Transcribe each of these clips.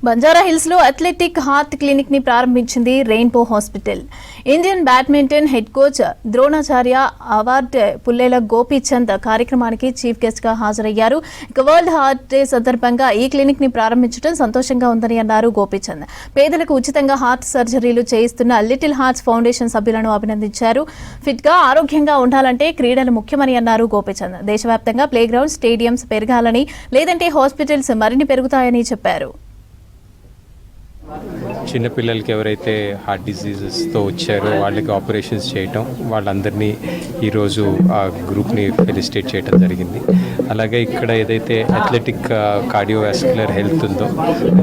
బంజారాహిల్స్ లో athletic heart clinic ని ప్రారంభించింది rainbow hospital. Indian badminton head coach Dronacharya award Pullela Gopichand కార్యక్రమానికి చీఫ్ గెస్ట్ గా హాజరయ్యారు. వరల్డ్ హార్ట్ డే సందర్భంగా ఈ క్లినిక్ ని ప్రారంభించడం సంతోషంగా ఉందని అన్నారు గోపీచంద్. పేదలకు ఉచితంగా హార్ట్ సర్జరీలు చేయిస్తున్న లిటిల్ హార్ట్స్ ఫౌండేషన్ సభ్యులను అభినందించారు. ఫిట్ గా ఆరోగ్యంగా ఉండాలంటే క్రీడలు ముఖ్యమని అన్నారు గోపీచంద్. దేశవ్యాప్తంగా ప్లే గ్రౌండ్ స్టేడియంస్ పెరగాలని, లేదంటే హాస్పిటల్స్ మరిన్ని పెరుగుతాయని చెప్పారు. చిన్నపిల్లలకి ఎవరైతే హార్ట్ డిసీజెస్తో వచ్చారో వాళ్ళకి ఆపరేషన్స్ చేయటం, వాళ్ళందరినీ ఈరోజు ఆ గ్రూప్ని ఫెలిసిటేట్ చేయడం జరిగింది. అలాగే ఇక్కడ ఏదైతే అథ్లెటిక్ కార్డియోవాస్కులర్ హెల్త్ ఉందో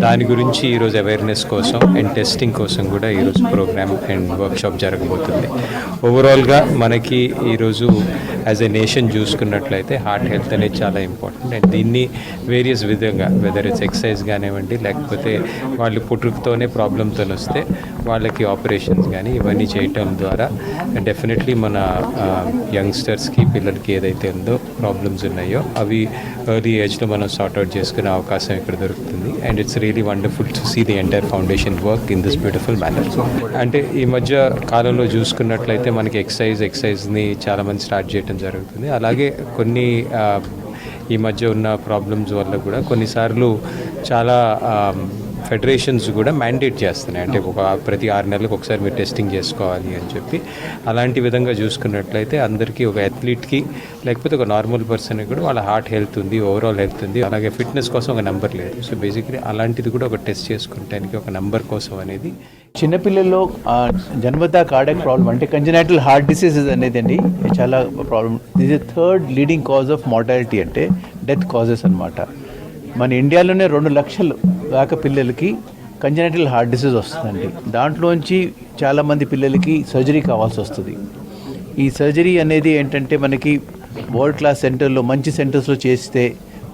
దాని గురించి ఈరోజు అవేర్నెస్ కోసం అండ్ టెస్టింగ్ కోసం కూడా ఈరోజు ప్రోగ్రామ్ అండ్ వర్క్షాప్ జరగబోతుంది. ఓవరాల్గా మనకి ఈరోజు యాజ్ ఎ నేషన్ చూసుకున్నట్లయితే హార్ట్ హెల్త్ అనేది చాలా ఇంపార్టెంట్. అండ్ దీన్ని వేరియస్ విధంగా వెదర్ ఇట్స్ ఎక్సర్సైజ్ కానివ్వండి, లేకపోతే వాళ్ళు పుట్టుకతోనే ప్రాబ్లమ్తో వస్తే వాళ్ళకి ఆపరేషన్స్ కానీ ఇవన్నీ చేయటం ద్వారా డెఫినెట్లీ మన యంగ్స్టర్స్కి, పిల్లలకి ఏదైతే ఉందో ప్రాబ్లమ్స్ ఉన్నాయో అవి ఎర్లీ ఏజ్లో మనం సార్ట్అవుట్ చేసుకునే అవకాశం ఇక్కడ దొరుకుతుంది. And it's really wonderful to see the entire foundation work in this beautiful manner. అంటే ఈ మధ్య కాలంలో చూసుకున్నట్లయితే మనకి ఎక్సర్సైజ్ని చాలామంది స్టార్ట్ చేయడం జరుగుతుంది. అలాగే కొన్ని ఈ మధ్య ఉన్న ప్రాబ్లమ్స్ వల్ల కూడా కొన్నిసార్లు చాలా ఫెడరేషన్స్ కూడా మ్యాండేట్ చేస్తున్నాయి. అంటే ప్రతి 6 నెలలకు ఒకసారి మీరు టెస్టింగ్ చేసుకోవాలి అని చెప్పి. అలాంటి విధంగా చూసుకున్నట్లయితే అందరికీ ఒక అథ్లీట్కి లేకపోతే ఒక నార్మల్ పర్సన్కి కూడా వాళ్ళ హార్ట్ హెల్త్ ఉంది, ఓవరాల్ హెల్త్ ఉంది, అలాగే ఫిట్నెస్ కోసం ఒక నెంబర్ లేదు. సో బేసిక్లీ అలాంటిది కూడా ఒక టెస్ట్ చేసుకుంటానికి ఒక నెంబర్ కోసం అనేది. చిన్నపిల్లల్లో జన్మతా కార్డియాక్ ప్రాబ్లం అంటే కంజనైటల్ హార్ట్ డిసీజెస్ అనేది అండి చాలా problem. This is 3rd leading cause of mortality, అంటే డెత్ కాజెస్ అనమాట. మన ఇండియాలోనే 2 లక్షల దాకా పిల్లలకి కంజనైటల్ హార్ట్ డిసీజ్ వస్తుందండి. దాంట్లోంచి చాలామంది పిల్లలకి సర్జరీ కావాల్సి వస్తుంది. ఈ సర్జరీ అనేది ఏంటంటే మనకి వరల్డ్ క్లాస్ సెంటర్లో, మంచి సెంటర్స్లో చేస్తే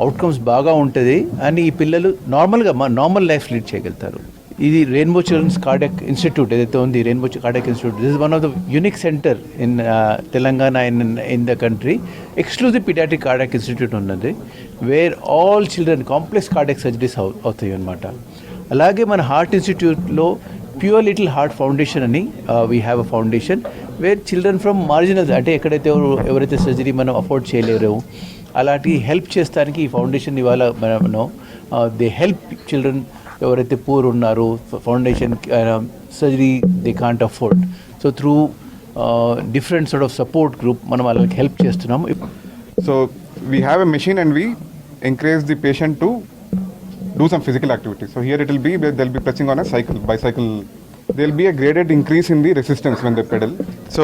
అవుట్కమ్స్ బాగా ఉంటుంది అని ఈ పిల్లలు నార్మల్ లైఫ్ లీడ్ చేయగలుగుతారు. ఇది రెయిన్బో చిల్డ్రన్స్ కార్డియాక్ ఇన్స్టిట్యూట్ ఏదైతే ఉంది, rainbow cardiac institute, this is one of the unique centre in Telangana in the country. Exclusive paediatric cardiac institute ఉన్నది, where all children complex cardiac surgeries అవుతాయి అన్నమాట. అలాగే మన heart ఇన్స్టిట్యూట్లో ప్యూర్ లిటిల్ హార్ట్ ఫౌండేషన్ అని we have a foundation where children from marginals, అంటే ఎక్కడైతే ఎవరైతే సర్జరీ మనం అఫోర్డ్ చేయలేరు అలాంటి హెల్ప్ చేస్తానికి ఈ ఫౌండేషన్ ఇవాళ మనం దే హెల్ప్ చిల్డ్రన్ ఎవరైతే పూర్ ఉన్నారు, foundation surgery they can't afford. So through different sort of support group మనం వాళ్ళకి హెల్ప్ చేస్తున్నాము. So we have a machine and we encourage the patient to do some physical activity. So here it will be, they'll be pressing on a bicycle. There'll be a graded increase in the resistance when they pedal. So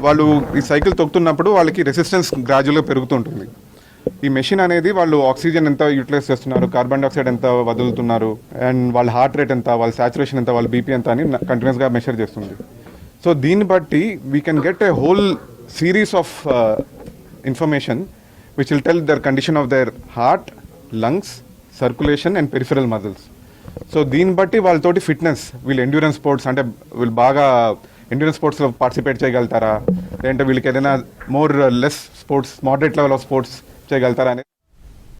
వాళ్ళు ఈ cycle తొక్కుతున్నప్పుడు వాళ్ళకి resistance గ్రాడ్యువల్గా పెరుగుతుంటుంది. ఈ machine అనేది వాళ్ళు oxygen ఎంత utilise చేస్తున్నారు, carbon dioxide ఎంత వదులుతున్నారు, అండ్ వాళ్ళ హార్ట్ రేట్ ఎంత, వాళ్ళ సాచురేషన్ ఎంత, వాళ్ళ బీపీ ఎంత అని కంటిన్యూస్గా మెషర్ చేస్తుంది. సో దీన్ని బట్టి we can get a whole series of information which will tell their condition of their heart, lungs, circulation and peripheral muscles. So దీన్ని బట్టి వాళ్ళతోటి ఫిట్నెస్, వీళ్ళు ఎండ్యూరెన్స్ స్పోర్ట్స్ అంటే వీళ్ళు బాగా ఎండ్యూరెన్స్ స్పోర్ట్స్లో పార్టిసిపేట్ చేయగలుగుతారా, లేదంటే వీళ్ళకి ఏదైనా less sports, moderate level of sports చేయగలుగుతారా అనేది